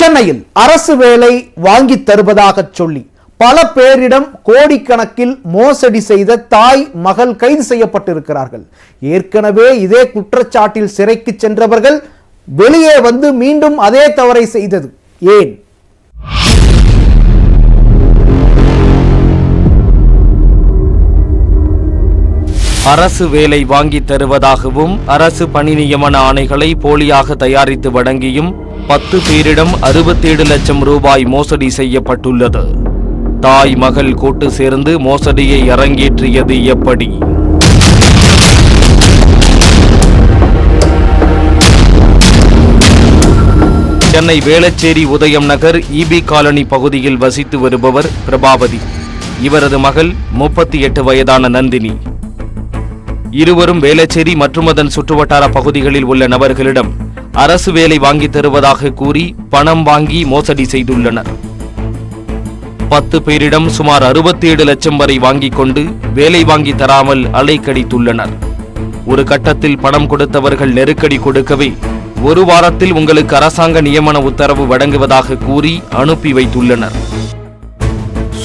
சென்னையில் அரசு வேலை வாங்கி தருவதாக சொல்லி பல பேரிடம் கோடிக்கணக்கில் மோசடி செய்த தாய் மகள் கைது செய்யப்பட்டிருக்கிறார்கள். ஏற்கனவே இதே குற்றச்சாட்டில் சிறைக்கு சென்றவர்கள் வெளியே வந்து மீண்டும் அதே தவறை செய்தது ஏன்? அரசு வேலை வாங்கி தருவதாகவும் அரசு பணி நியமன ஆணைகளை போலியாக தயாரித்து வழங்கியும் 10 பேரிடம் 67 லட்சம் ரூபாய் மோசடி செய்யப்பட்டுள்ளது. தாய் மகள் கூட்டு சேர்ந்து மோசடியை அரங்கேற்றியது எப்படி? சென்னை வேளச்சேரி உதயம் நகர் இபி காலனி பகுதியில் வசித்து வருபவர் பிரபாவதி. இவரது மகள் 38 வயதான நந்தினி. இருவரும் வேளச்சேரி மற்றும் அதன் சுற்றுவட்டார பகுதிகளில் உள்ள நபர்களிடம் அரசு வேலை வாங்கி தருவதாக கூறி பணம் வாங்கி மோசடி செய்துள்ளனர். 10 பேரிடம் சுமார் 67 லட்சம் வரை வாங்கிக் கொண்டு வேலை வாங்கி தராமல் அலைக்கடித்துள்ளனர். ஒரு கட்டத்தில் பணம் கொடுத்தவர்கள் நெருக்கடி கொடுக்கவே ஒரு வாரத்தில் உங்களுக்கு அரசாங்க நியமன உத்தரவு வழங்குவதாக கூறி அனுப்பி வைத்துள்ளனர்.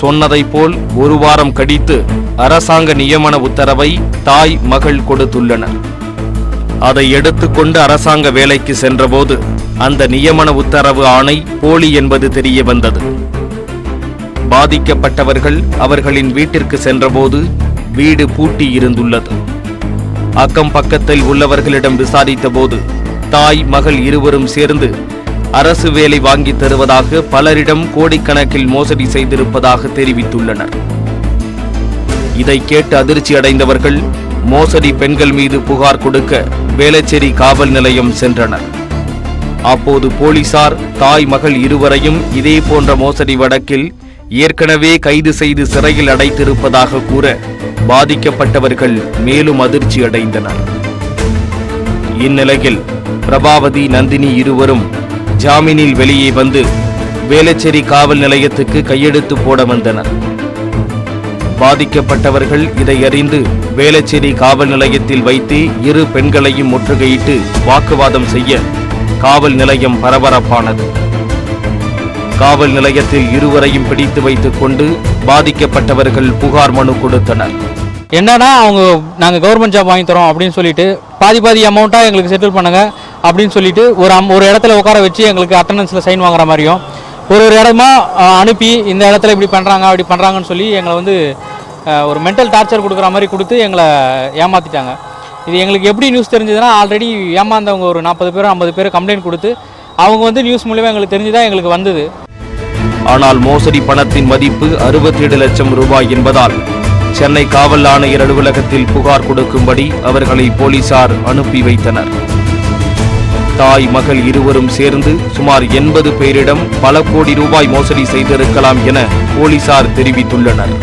சொன்னதை போல் ஒரு வாரம் கழித்து அரசாங்க நியமன உத்தரவை தாய் மகள் கொடுத்துள்ளனர். அதை எடுத்துக்கொண்டு அரசாங்க வேலைக்கு சென்றபோது அந்த நியமன உத்தரவு ஆணை போலி என்பது தெரிய வந்தது. பாதிக்கப்பட்டவர்கள் அவர்களின் வீட்டிற்கு சென்றபோது வீடு பூட்டி இருந்துள்ளது. அக்கம் பக்கத்தில் உள்ளவர்களிடம் விசாரித்த போது தாய் மகள் இருவரும் சேர்ந்து அரசு வேலை வாங்கி தருவதாக பலரிடம் கோடிக்கணக்கில் மோசடி செய்திருப்பதாக தெரிவித்துள்ளனர். இதை கேட்டு அதிர்ச்சி அடைந்தவர்கள் மோசடி பெண்கள் மீது புகார் கொடுக்க வேளச்சேரி காவல் நிலையம் சென்றனர். அப்போது போலீசார் தாய் மகள் இருவரையும் இதே போன்ற மோசடி வழக்கில் ஏற்கனவே கைது செய்து சிறையில் அடைத்திருப்பதாக கூற பாதிக்கப்பட்டவர்கள் மேலும் அதிர்ச்சி அடைந்தனர். இந்நிலையில் பிரபாவதி நந்தினி இருவரும் ஜாமீனில் வெளியே வந்து வேளச்சேரி காவல் நிலையத்துக்கு கையெழுத்து போட வந்தனர். பாதிக்கப்பட்டவர்கள் இதை அறிந்து வேளச்சேரி காவல் நிலையத்தில் வைத்து இரு பெண்களையும் முற்றுகையிட்டு வாக்குவாதம் செய்ய காவல் நிலையம் பரபரப்பானது. காவல் நிலையத்தில் இருவரையும் பிடித்து வைத்துக் கொண்டு பாதிக்கப்பட்டவர்கள் புகார் மனு கொடுத்தனர். என்னன்னா நாங்கள் கவர்மெண்ட் ஜாப் வாங்கி தரோம் அப்படின்னு சொல்லிட்டு பாதி அமௌண்ட்டாக எங்களுக்கு செட்டில் பண்ணுங்க அப்படின்னு சொல்லிட்டு ஒரு இடத்துல உட்கார வச்சு எங்களுக்கு அட்டண்டன்ஸில் சைன் வாங்குற மாதிரியும் ஒரு இடமா அனுப்பி இந்த இடத்துல இப்படி பண்ணுறாங்க அப்படி பண்ணுறாங்கன்னு சொல்லி எங்களை வந்து ஒரு மென்டல் டார்ச்சர் கொடுக்குற மாதிரி கொடுத்து எங்களை ஏமாற்றிட்டாங்க. இது எங்களுக்கு எப்படி நியூஸ் தெரிஞ்சதுன்னா ஆல்ரெடி ஏமாந்தவங்க ஒரு 40 பேர் 50 பேர் கம்ப்ளைண்ட் கொடுத்து அவங்க வந்து நியூஸ் மூலமாக எங்களுக்கு தெரிஞ்சுதான் எங்களுக்கு வந்தது. ஆனால் மோசடி பணத்தின் மதிப்பு 67 லட்சம் ரூபாய் என்பதால் சென்னை காவல் ஆணையர் அலுவலகத்தில் புகார் கொடுக்கும்படி அவர்களை போலீசார் அனுப்பி வைத்தனர். தாய் மகள் இருவரும் சேர்ந்து சுமார் 80 பேரிடம் பல கோடி ரூபாய் மோசடி செய்திருக்கலாம் என போலீசார் தெரிவித்துள்ளனர்.